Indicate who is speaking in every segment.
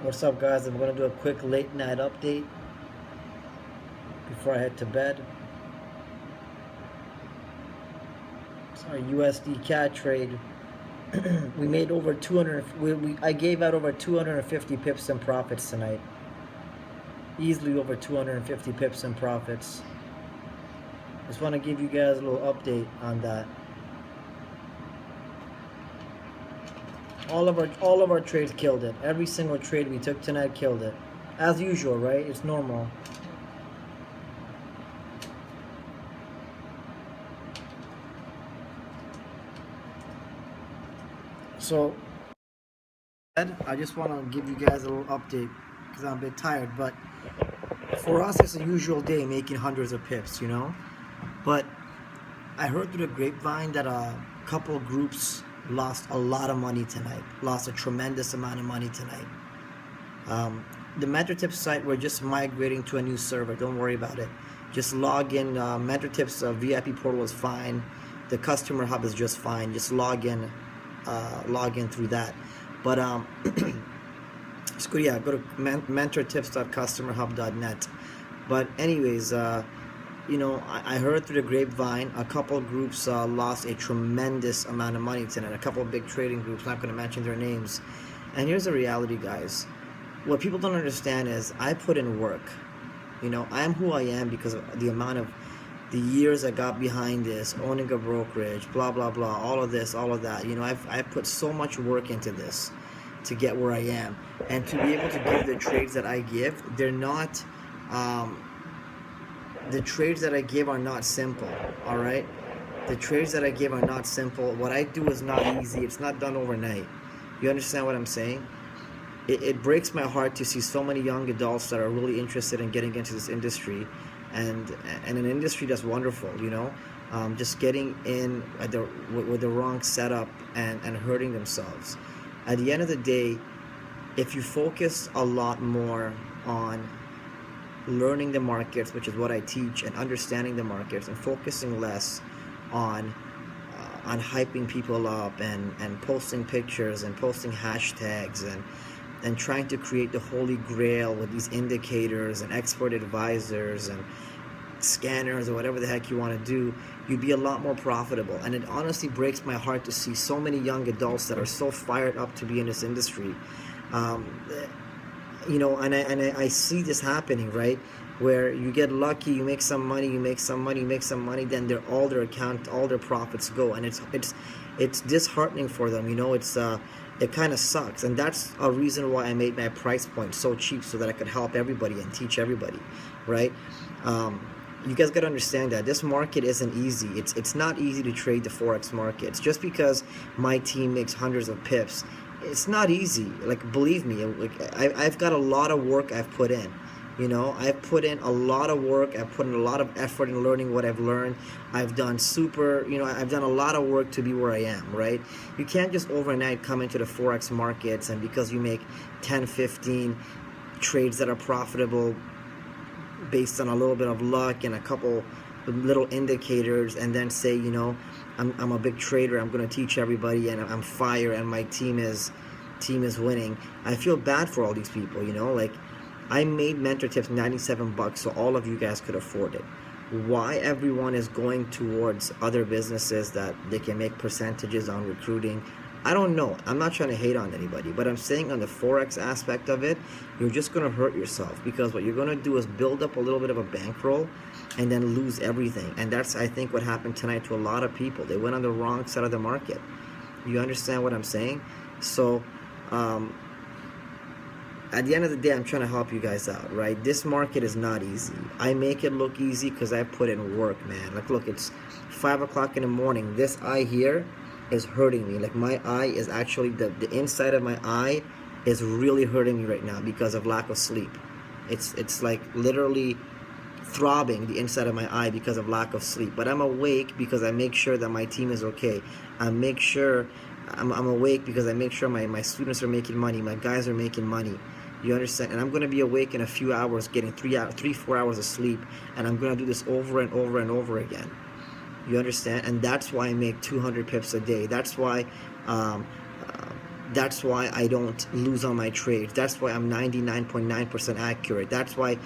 Speaker 1: What's up, guys? I'm gonna do a quick late night update before I head to bed. Sorry, USD CAD trade. We made over 200. I gave out over 250 pips in profits tonight. Easily over 250 pips in profits. Just want to give you guys a little update on that. All of our trades killed it. Every single trade we took tonight killed it. As usual, right? It's normal. So I just want to give you guys a little update because I'm a bit tired. But for us, it's a usual day making hundreds of pips, you know. But I heard through the grapevine that a couple of groups lost a lot of money tonight. Lost a tremendous amount of money tonight. The MentorTips site, we're just migrating to a new server. Don't worry about it. Just log in. MentorTips VIP portal is fine. The customer hub is just fine. Just log in through that. But go to mentortips.customerhub.net. But anyways, you know, I heard through the grapevine a couple of groups lost a tremendous amount of money tonight. A couple of big trading groups, not going to mention their names. And here's the reality, guys. What people don't understand is I put in work. You know, I am who I am because of the amount of the years I got behind this, owning a brokerage, blah, blah, blah, all of this, all of that. You know, I've put so much work into this to get where I am. And to be able to give the trades that I give, they're not, the trades that I give are not simple, all right? The trades that I give are not simple. What I do is not easy. It's not done overnight. You understand what I'm saying? It breaks my heart to see so many young adults that are really interested in getting into this industry, and an industry that's wonderful, you know, just getting in with the wrong setup and hurting themselves. At the end of the day, if you focus a lot more on learning the markets, which is what I teach, and understanding the markets, and focusing less on hyping people up and posting pictures and posting hashtags and trying to create the holy grail with these indicators and expert advisors and scanners or whatever the heck you want to do, you'd be a lot more profitable. And it honestly breaks my heart to see so many young adults that are so fired up to be in this industry. You know, and I see this happening, right? Where you get lucky, you make some money, then all their profits go, and it's disheartening for them. You know, it kind of sucks, and that's a reason why I made my price point so cheap, so that I could help everybody and teach everybody, right? You guys got to understand that this market isn't easy. It's not easy to trade the Forex markets. Just because my team makes hundreds of pips, it's not easy. Like, believe me, I've got a lot of work I've put in. You know, I've put in a lot of work. I've put in a lot of effort in learning what I've learned. I've done I've done a lot of work to be where I am, right? You can't just overnight come into the Forex markets, and because you make 10, 15 trades that are profitable based on a little bit of luck and a couple little indicators, and then say, you know, I'm a big trader, I'm going to teach everybody, and I'm fire, and my team is winning. I feel bad for all these people, you know, like, I made MentorTips $97, so all of you guys could afford it. Why everyone is going towards other businesses that they can make percentages on recruiting, I don't know. I'm not trying to hate on anybody, but I'm saying on the Forex aspect of it, you're just going to hurt yourself, because what you're going to do is build up a little bit of a bankroll and then lose everything. And that's, I think, what happened tonight to a lot of people. They went on the wrong side of the market. You understand what I'm saying? So, at the end of the day, I'm trying to help you guys out, right? This market is not easy. I make it look easy because I put in work, man. Like, look, it's 5 o'clock in the morning. This eye here is hurting me. Like, my eye is actually, the inside of my eye is really hurting me right now because of lack of sleep. It's like literally throbbing the inside of my eye because of lack of sleep. But I'm awake because I make sure that my team is okay. I'm awake because I make sure my students are making money, my guys are making money. You understand? And I'm going to be awake in a few hours, getting 4 hours of sleep, and I'm going to do this over and over and over again. You understand? And that's why I make 200 pips a day. That's why That's why I don't lose on my trades. That's why I'm 99.9% accurate. That's why,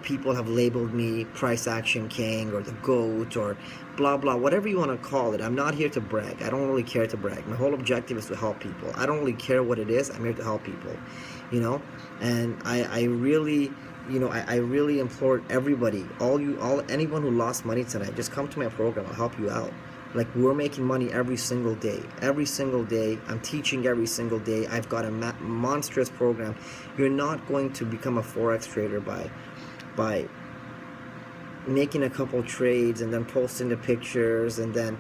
Speaker 1: people have labeled me price action king or the GOAT or blah blah, whatever you want to call it. I'm not here to brag. I don't really care to brag. My whole objective is to help people. I don't really care what it is. I'm here to help people, and I really, I really implore everybody, anyone who lost money tonight, just come to my program. I'll help you out. Like, we're making money every single day. Every single day. I'm teaching every single day. I've got a monstrous program. You're not going to become a Forex trader by making a couple trades and then posting the pictures and then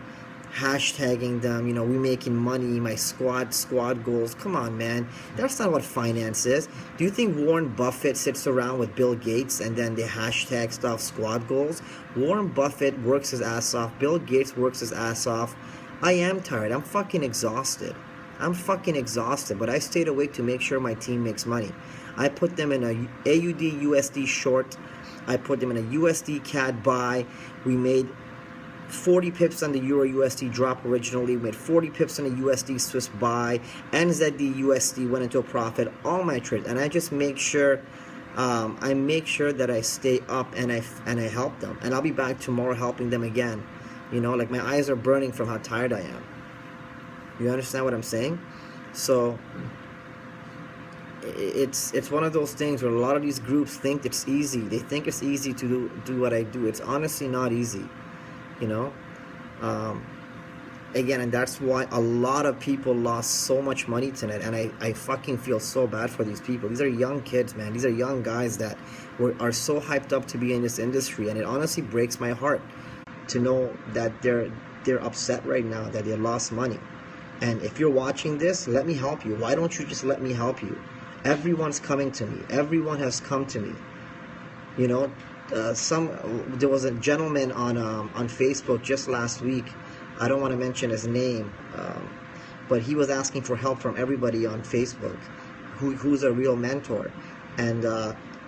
Speaker 1: hashtagging them, we making money, my squad goals. Come on, man. That's not what finance is. Do you think Warren Buffett sits around with Bill Gates and then they hashtag stuff, squad goals? Warren Buffett works his ass off. Bill Gates works his ass off. I am tired. I'm fucking exhausted. But I stayed awake to make sure my team makes money. I put them in a AUD USD short. I put them in a USD CAD buy. We made 40 pips on the Euro USD drop originally. We made 40 pips on the USD Swiss buy. NZD USD went into a profit. All my trades, and I just make sure, that I stay up and I help them. And I'll be back tomorrow helping them again. Like, my eyes are burning from how tired I am. You understand what I'm saying? So it's one of those things where a lot of these groups think it's easy. They think it's easy to do what I do. It's honestly not easy. Again, and that's why a lot of people lost so much money tonight, and I fucking feel so bad for these people. These are young kids, man. These are young guys that are so hyped up to be in this industry, and it honestly breaks my heart to know that they're upset right now that they lost money. And if you're watching this, let me help you. Why don't you just let me help you? Everyone's coming to me. Everyone has come to me. There was a gentleman on Facebook just last week. I don't want to mention his name, but he was asking for help from everybody on Facebook who's a real mentor, and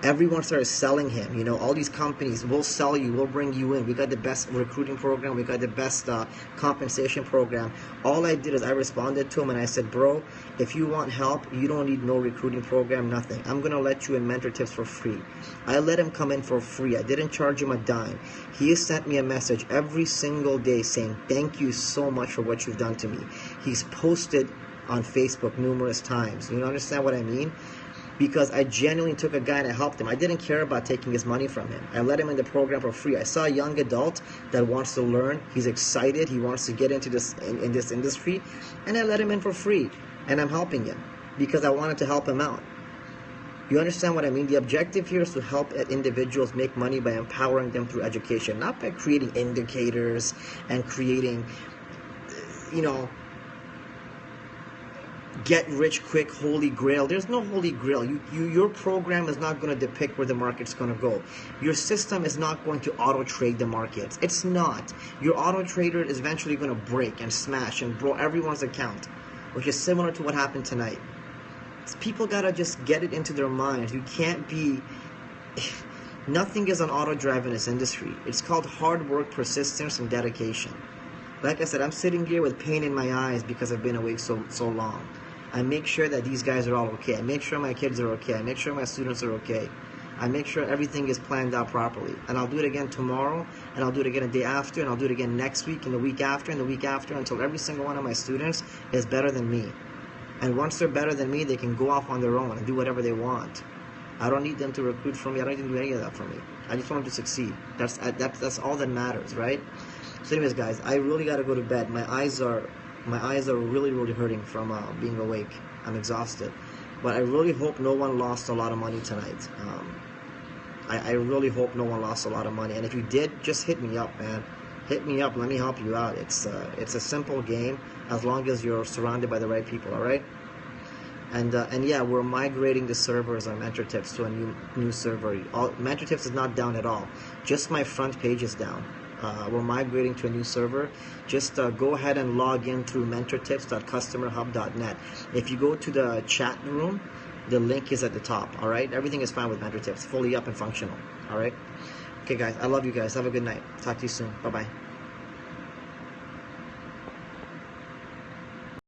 Speaker 1: everyone started selling him. All these companies will sell you, we'll bring you in, we got the best recruiting program, we got the best compensation program. All I did is I responded to him and I said, bro, if you want help, you don't need no recruiting program, nothing. I'm gonna let you in Mentor Tips for free. I let him come in for free. I didn't charge him a dime. He has sent me a message every single day saying thank you so much for what you've done to me. He's posted on Facebook numerous times. You understand what I mean? Because I genuinely took a guy and I helped him. I didn't care about taking his money from him. I let him in the program for free. I saw a young adult that wants to learn. He's excited. He wants to get into this in this industry, and I let him in for free. And I'm helping him because I wanted to help him out. You understand what I mean? The objective here is to help individuals make money by empowering them through education, not by creating indicators and creating, get rich quick holy grail. There's no holy grail. Your program is not going to depict where the market's going to go. Your system is not going to auto trade the markets. It's not. Your auto trader is eventually going to break and smash and blow everyone's account, which is similar to what happened tonight. People gotta just get it into their minds. You can't be nothing is on auto drive in this industry. It's called hard work, persistence, and dedication. Like I said, I'm sitting here with pain in my eyes because I've been awake so long. I make sure that these guys are all okay. I make sure my kids are okay. I make sure my students are okay. I make sure everything is planned out properly. And I'll do it again tomorrow, and I'll do it again the day after, and I'll do it again next week, and the week after, and the week after, until every single one of my students is better than me. And once they're better than me, they can go off on their own and do whatever they want. I don't need them to recruit for me. I don't need them to do any of that for me. I just want them to succeed. That's all that matters, right? So anyways, guys, I really got to go to bed. My eyes are really, really hurting from being awake. I'm exhausted. But I really hope no one lost a lot of money tonight. I really hope no one lost a lot of money. And if you did, just hit me up, man. Hit me up. Let me help you out. It's a simple game as long as you're surrounded by the right people, all right? And yeah, we're migrating the servers on Mentor Tips to a new server. Mentor Tips is not down at all. Just my front page is down. We're migrating to a new server. Just go ahead and log in through mentortips.customerhub.net. If you go to the chat room, the link is at the top, all right? Everything is fine with Mentor Tips, fully up and functional, all right? Okay, guys, I love you guys. Have a good night. Talk to you soon. Bye-bye.